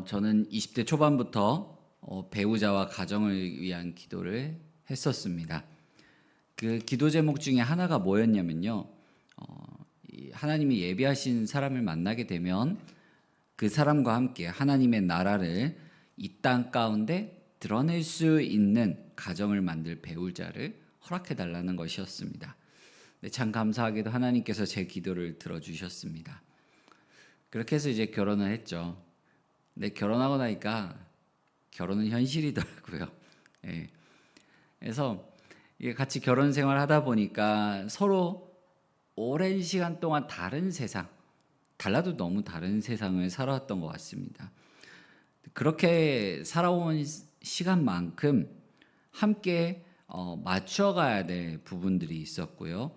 저는 20대 초반부터 배우자와 가정을 위한 기도를 했었습니다. 그 기도 제목 중에 하나가 뭐였냐면요. 하나님이 예비하신 사람을 만나게 되면 그 사람과 함께 하나님의 나라를 이 땅 가운데 드러낼 수 있는 가정을 만들 배우자를 허락해 달라는 것이었습니다. 참 감사하게도 하나님께서 제 기도를 들어주셨습니다. 그렇게 해서 이제 결혼을 했죠. 근데 결혼하고 나니까 결혼은 현실이더라고요. 예. 그래서 이게 같이 결혼 생활 하다 보니까 서로 오랜 시간 동안 다른 세상, 달라도 너무 다른 세상을 살아왔던 것 같습니다. 그렇게 살아온 시간만큼 함께 맞춰가야 될 부분들이 있었고요.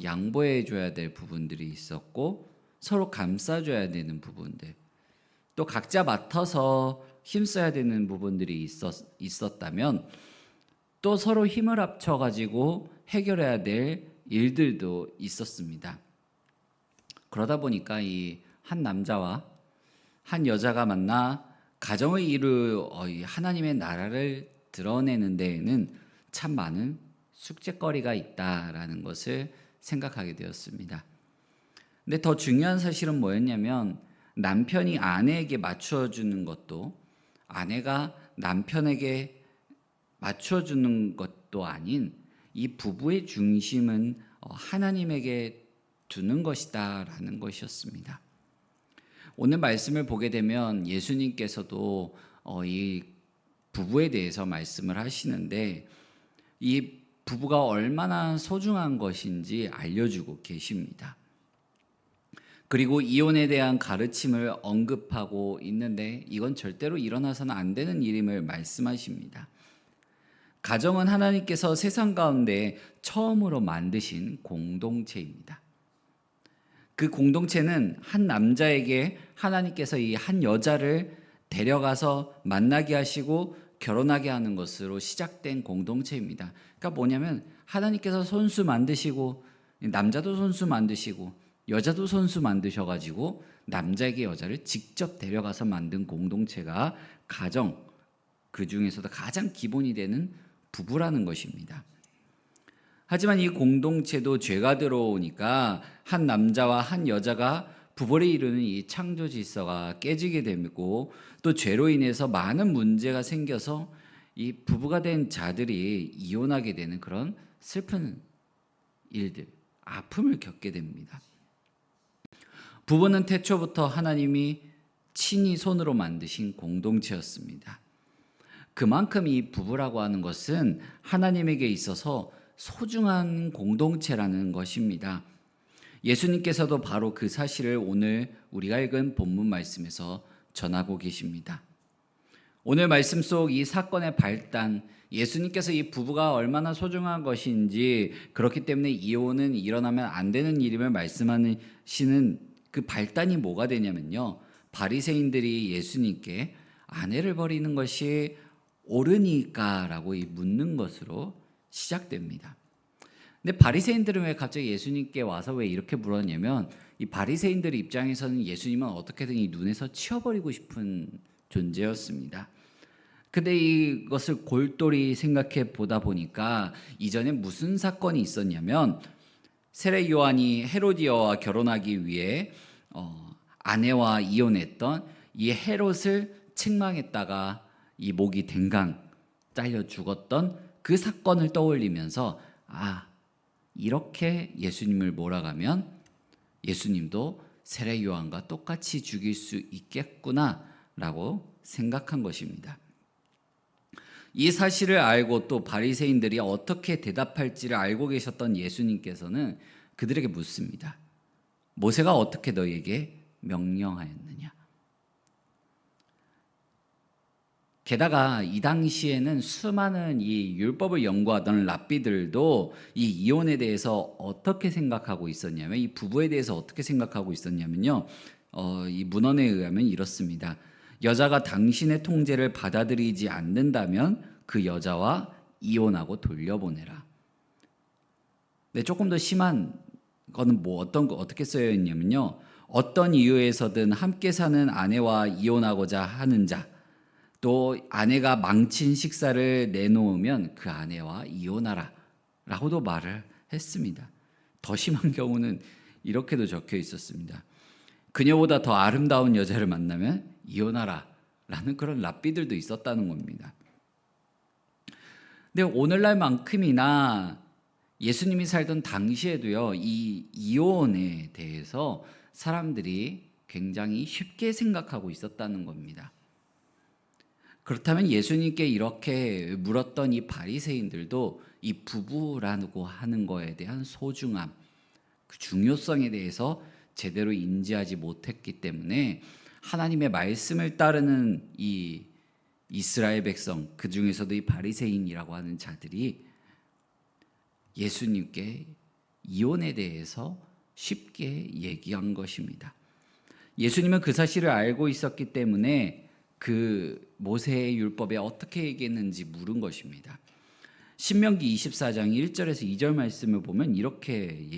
양보해 줘야 될 부분들이 있었고 서로 감싸줘야 되는 부분들, 또 각자 맡아서 힘써야 되는 부분들이 있었다면 또 서로 힘을 합쳐가지고 해결해야 될 일들도 있었습니다. 그러다 보니까 이 한 남자와 한 여자가 만나 가정을 이룰 하나님의 나라를 드러내는 데에는 참 많은 숙제거리가 있다라는 것을 생각하게 되었습니다. 근데 더 중요한 사실은 뭐였냐면 남편이 아내에게 맞춰주는 것도 아내가 남편에게 맞춰주는 것도 아닌 이 부부의 중심은 하나님에게 두는 것이다라는 것이었습니다. 오늘 말씀을 보게 되면 예수님께서도 이 부부에 대해서 말씀을 하시는데 이 부부가 얼마나 소중한 것인지 알려주고 계십니다. 그리고 이혼에 대한 가르침을 언급하고 있는데 이건 절대로 일어나서는 안 되는 일임을 말씀하십니다. 가정은 하나님께서 세상 가운데 처음으로 만드신 공동체입니다. 그 공동체는 한 남자에게 하나님께서 이 한 여자를 데려가서 만나게 하시고 결혼하게 하는 것으로 시작된 공동체입니다. 그러니까 뭐냐면 하나님께서 손수 만드시고 남자도 손수 만드시고 여자도 손수 만드셔가지고 남자에게 여자를 직접 데려가서 만든 공동체가 가정, 그 중에서도 가장 기본이 되는 부부라는 것입니다. 하지만 이 공동체도 죄가 들어오니까 한 남자와 한 여자가 부부를 이루는 이 창조 질서가 깨지게 되고 또 죄로 인해서 많은 문제가 생겨서 이 부부가 된 자들이 이혼하게 되는 그런 슬픈 일들, 아픔을 겪게 됩니다. 부부는 태초부터 하나님이 친히 손으로 만드신 공동체였습니다. 그만큼 이 부부라고 하는 것은 하나님에게 있어서 소중한 공동체라는 것입니다. 예수님께서도 바로 그 사실을 오늘 우리가 읽은 본문 말씀에서 전하고 계십니다. 오늘 말씀 속 이 사건의 발단, 예수님께서 이 부부가 얼마나 소중한 것인지 그렇기 때문에 이혼은 일어나면 안 되는 일임을 말씀하시는 그 발단이 뭐가 되냐면요. 바리새인들이 예수님께 아내를 버리는 것이 옳으니까라고 묻는 것으로 시작됩니다. 근데 바리새인들은 왜 갑자기 예수님께 와서 왜 이렇게 물었냐면 이 바리새인들 입장에서는 예수님은 어떻게든 이 눈에서 치워버리고 싶은 존재였습니다. 근데 이것을 골똘히 생각해 보다 보니까 이전에 무슨 사건이 있었냐면 세례 요한이 헤로디아와 결혼하기 위해 아내와 이혼했던 이 헤롯을 책망했다가 이 목이 댕강 잘려 죽었던 그 사건을 떠올리면서 이렇게 예수님을 몰아가면 예수님도 세례 요한과 똑같이 죽일 수 있겠구나라고 생각한 것입니다. 이 사실을 알고 또 바리새인들이 어떻게 대답할지를 알고 계셨던 예수님께서는 그들에게 묻습니다. 모세가 어떻게 너희에게 명령하였느냐? 게다가 이 당시에는 수많은 이 율법을 연구하던 랍비들도 이 이혼에 대해서 어떻게 생각하고 있었냐면 이 부부에 대해서 어떻게 생각하고 있었냐면요. 이 문헌에 의하면 이렇습니다. 여자가 당신의 통제를 받아들이지 않는다면 그 여자와 이혼하고 돌려보내라. 네, 조금 더 심한 거는 어떻게 쓰여 있냐면요. 어떤 이유에서든 함께 사는 아내와 이혼하고자 하는 자, 또 아내가 망친 식사를 내놓으면 그 아내와 이혼하라 라고도 말을 했습니다. 더 심한 경우는 이렇게도 적혀 있었습니다. 그녀보다 더 아름다운 여자를 만나면 이혼하라 라는 그런 랍비들도 있었다는 겁니다. 근데 오늘날만큼이나 예수님이 살던 당시에도요, 이 이혼에 대해서 사람들이 굉장히 쉽게 생각하고 있었다는 겁니다. 그렇다면 예수님께 이렇게 물었던 이 바리새인들도 이 부부라고 하는 거에 대한 소중함, 그 중요성에 대해서 제대로 인지하지 못했기 때문에 하나님의 말씀을 따르는 이 이스라엘 백성, 그 중에서도 이 바리새인이라고 하는 자들이 예수님께 이혼에 대해서 쉽게 얘기한 것입니다. 예수님은 그 사실을 알고 있었기 때문에 그 모세의 율법에 어떻게 얘기했는지 물은 것입니다. 신명기 24장 1절에서 2절 말씀을 보면 이렇게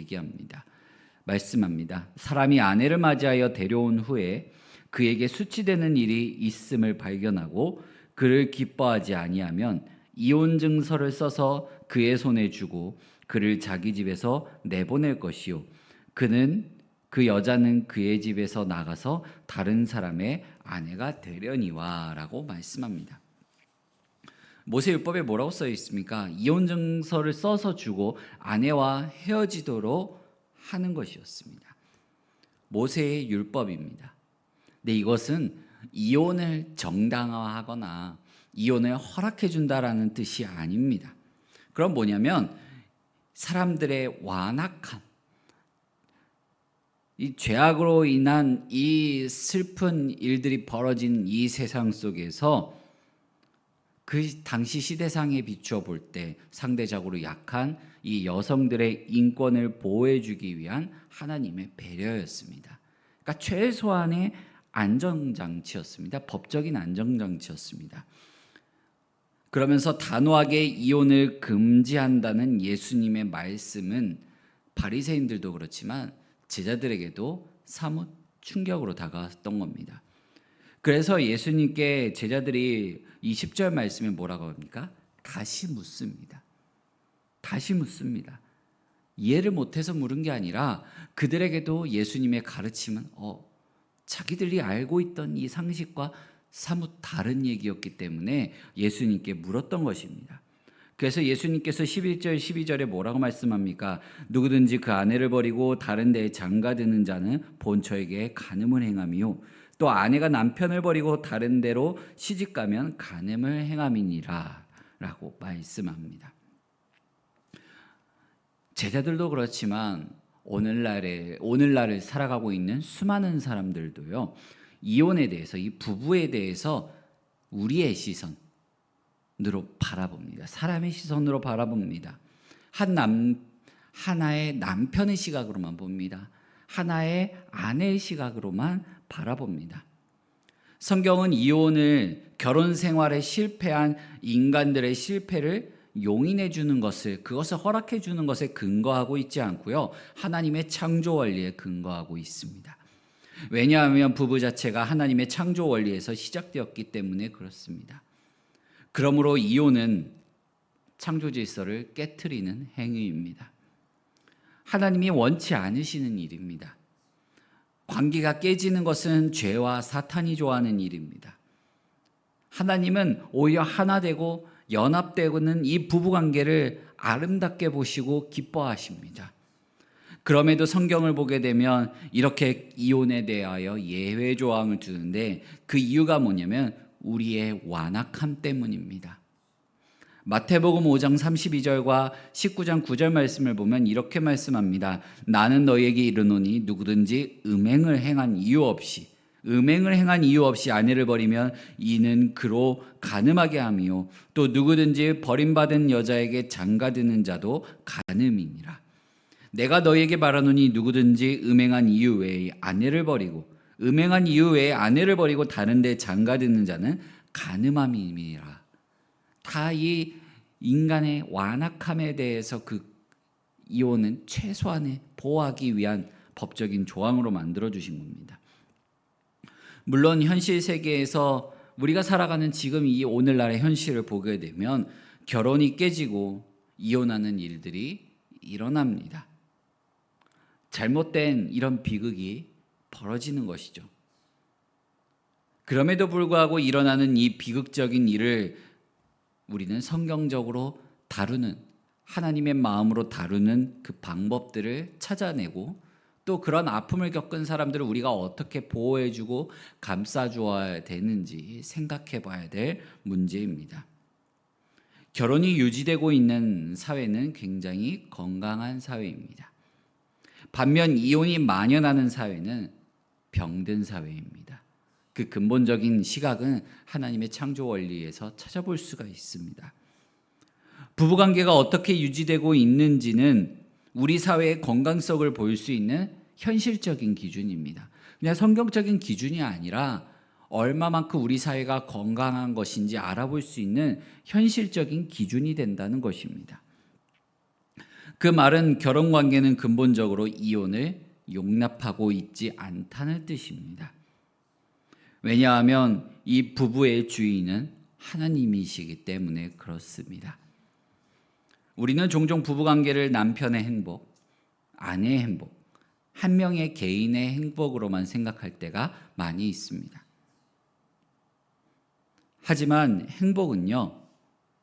말씀합니다. 사람이 아내를 맞이하여 데려온 후에 그에게 수치되는 일이 있음을 발견하고 그를 기뻐하지 아니하면 이혼 증서를 써서 그의 손에 주고 그를 자기 집에서 내보낼 것이요 그 여자는 그의 집에서 나가서 다른 사람의 아내가 되려니와 라고 말씀합니다. 모세율법에 뭐라고 써 있습니까? 이혼 증서를 써서 주고 아내와 헤어지도록 하는 것이었습니다. 모세의 율법입니다. 근데 이것은 이혼을 정당화하거나 이혼을 허락해 준다라는 뜻이 아닙니다. 그럼 뭐냐면 사람들의 완악함, 이 죄악으로 인한 이 슬픈 일들이 벌어진 이 세상 속에서 그 당시 시대상에 비추어 볼 때 상대적으로 약한 이 여성들의 인권을 보호해 주기 위한 하나님의 배려였습니다. 그러니까 최소한의 안정장치였습니다. 법적인 안정장치였습니다. 그러면서 단호하게 이혼을 금지한다는 예수님의 말씀은 바리새인들도 그렇지만 제자들에게도 사뭇 충격으로 다가왔던 겁니다. 그래서 예수님께 제자들이 이 10절 말씀에 뭐라고 합니까? 다시 묻습니다. 다시 묻습니다. 이해를 못해서 물은 게 아니라 그들에게도 예수님의 가르침은 자기들이 알고 있던 이 상식과 사뭇 다른 얘기였기 때문에 예수님께 물었던 것입니다. 그래서 예수님께서 11절 12절에 뭐라고 말씀합니까? 누구든지 그 아내를 버리고 다른 데에 장가드는 자는 본처에게 간음을 행함이요 또 아내가 남편을 버리고 다른 데로 시집가면 간음을 행함이니라 라고 말씀합니다. 제자들도 그렇지만 오늘날을 살아가고 있는 수많은 사람들도요, 이혼에 대해서, 이 부부에 대해서 우리의 시선으로 바라봅니다. 사람의 시선으로 바라봅니다. 하나의 남편의 시각으로만 봅니다. 하나의 아내의 시각으로만 바라봅니다. 성경은 이혼을 결혼 생활에 실패한 인간들의 실패를 용인해 주는 것을, 그것을 허락해 주는 것에 근거하고 있지 않고요, 하나님의 창조 원리에 근거하고 있습니다. 왜냐하면 부부 자체가 하나님의 창조 원리에서 시작되었기 때문에 그렇습니다. 그러므로 이혼은 창조 질서를 깨트리는 행위입니다. 하나님이 원치 않으시는 일입니다. 관계가 깨지는 것은 죄와 사탄이 좋아하는 일입니다. 하나님은 오히려 하나 되고 연합되고는 이 부부관계를 아름답게 보시고 기뻐하십니다. 그럼에도 성경을 보게 되면 이렇게 이혼에 대하여 예외 조항을 두는데 그 이유가 뭐냐면 우리의 완악함 때문입니다. 마태복음 5장 32절과 19장 9절 말씀을 보면 이렇게 말씀합니다. 나는 너희에게 이르노니 누구든지 음행을 행한 이유 없이 아내를 버리면 이는 그로 간음하게 함이요 또 누구든지 버림받은 여자에게 장가드는 자도 간음이니라. 내가 너희에게 말하노니 누구든지 음행한 이유 외에 아내를 버리고 다른 데 장가드는 자는 간음함이니라. 다 이 인간의 완악함에 대해서 그 이혼은 최소한의 보호하기 위한 법적인 조항으로 만들어 주신 겁니다. 물론 현실 세계에서 우리가 살아가는 지금 이 오늘날의 현실을 보게 되면 결혼이 깨지고 이혼하는 일들이 일어납니다. 잘못된 이런 비극이 벌어지는 것이죠. 그럼에도 불구하고 일어나는 이 비극적인 일을 우리는 성경적으로 다루는, 하나님의 마음으로 다루는 그 방법들을 찾아내고 또 그런 아픔을 겪은 사람들을 우리가 어떻게 보호해주고 감싸주어야 되는지 생각해 봐야 될 문제입니다. 결혼이 유지되고 있는 사회는 굉장히 건강한 사회입니다. 반면 이혼이 만연하는 사회는 병든 사회입니다. 그 근본적인 시각은 하나님의 창조 원리에서 찾아볼 수가 있습니다. 부부관계가 어떻게 유지되고 있는지는 우리 사회의 건강성을 볼 수 있는 현실적인 기준입니다. 그냥 성경적인 기준이 아니라 얼마만큼 우리 사회가 건강한 것인지 알아볼 수 있는 현실적인 기준이 된다는 것입니다. 그 말은 결혼관계는 근본적으로 이혼을 용납하고 있지 않다는 뜻입니다. 왜냐하면 이 부부의 주인은 하나님이시기 때문에 그렇습니다. 우리는 종종 부부관계를 남편의 행복, 아내의 행복, 한 명의 개인의 행복으로만 생각할 때가 많이 있습니다. 하지만 행복은요,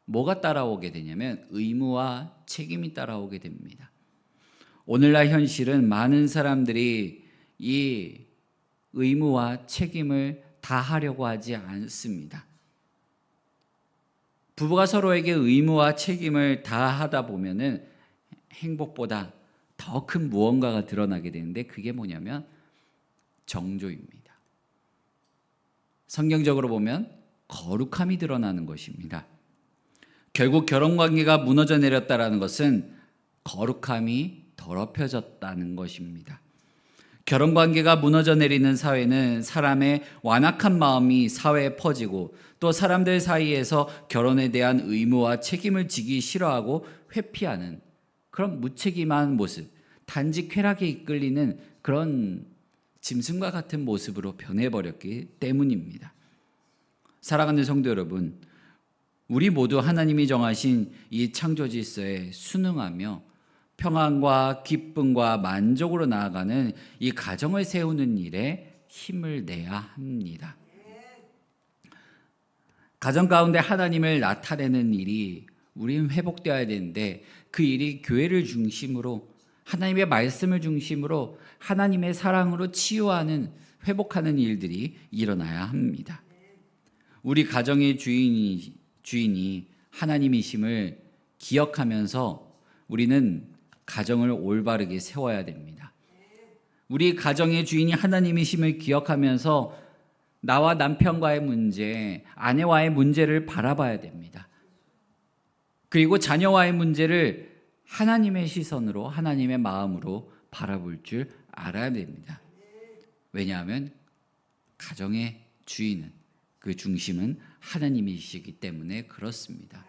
뭐가 따라오게 되냐면 의무와 책임이 따라오게 됩니다. 오늘날 현실은 많은 사람들이 이 의무와 책임을 다 하려고 하지 않습니다. 부부가 서로에게 의무와 책임을 다 하다 보면은 행복보다 더 큰 무언가가 드러나게 되는데 그게 뭐냐면 정조입니다. 성경적으로 보면 거룩함이 드러나는 것입니다. 결국 결혼관계가 무너져 내렸다는 것은 거룩함이 더럽혀졌다는 것입니다. 결혼관계가 무너져 내리는 사회는 사람의 완악한 마음이 사회에 퍼지고 또 사람들 사이에서 결혼에 대한 의무와 책임을 지기 싫어하고 회피하는 그런 무책임한 모습, 단지 쾌락에 이끌리는 그런 짐승과 같은 모습으로 변해버렸기 때문입니다. 사랑하는 성도 여러분, 우리 모두 하나님이 정하신 이 창조 질서에 순응하며 평안과 기쁨과 만족으로 나아가는 이 가정을 세우는 일에 힘을 내야 합니다. 가정 가운데 하나님을 나타내는 일이 우리는 회복되어야 되는데 그 일이 교회를 중심으로 하나님의 말씀을 중심으로 하나님의 사랑으로 치유하는 회복하는 일들이 일어나야 합니다. 우리 가정의 주인이 하나님이심을 기억하면서 우리는 가정을 올바르게 세워야 됩니다. 우리 가정의 주인이 하나님이심을 기억하면서 나와 남편과의 문제, 아내와의 문제를 바라봐야 됩니다. 그리고 자녀와의 문제를 하나님의 시선으로, 하나님의 마음으로 바라볼 줄 알아야 됩니다. 왜냐하면 가정의 주인은, 그 중심은 하나님이시기 때문에 그렇습니다.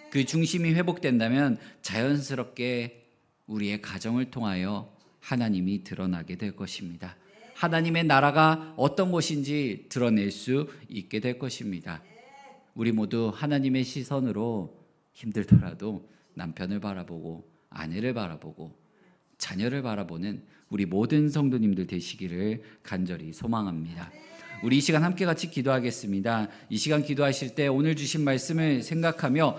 그 중심이 회복된다면 자연스럽게 우리의 가정을 통하여 하나님이 드러나게 될 것입니다. 하나님의 나라가 어떤 것인지 드러낼 수 있게 될 것입니다. 우리 모두 하나님의 시선으로 힘들더라도 남편을 바라보고 아내를 바라보고 자녀를 바라보는 우리 모든 성도님들 되시기를 간절히 소망합니다. 우리 이 시간 함께 같이 기도하겠습니다. 이 시간 기도하실 때 오늘 주신 말씀을 생각하며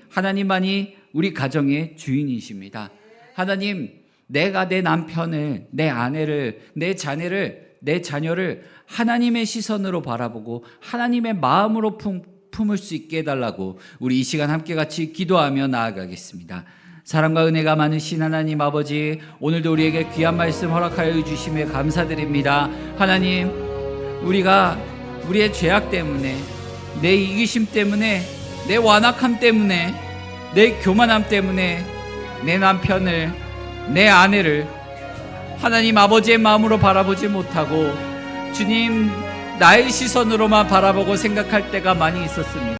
하나님만이 우리 가정의 주인이십니다. 하나님, 내가 내 남편을, 내 아내를, 내 자녀를 하나님의 시선으로 바라보고 하나님의 마음으로 품을 수 있게 해달라고 우리 이 시간 함께 같이 기도하며 나아가겠습니다. 사랑과 은혜가 많으신 하나님 아버지, 오늘도 우리에게 귀한 말씀 허락하여 주심에 감사드립니다. 하나님, 우리가 우리의 죄악 때문에, 내 이기심 때문에, 내 완악함 때문에, 내 교만함 때문에 내 남편을, 내 아내를 하나님 아버지의 마음으로 바라보지 못하고 주님 나의 시선으로만 바라보고 생각할 때가 많이 있었습니다.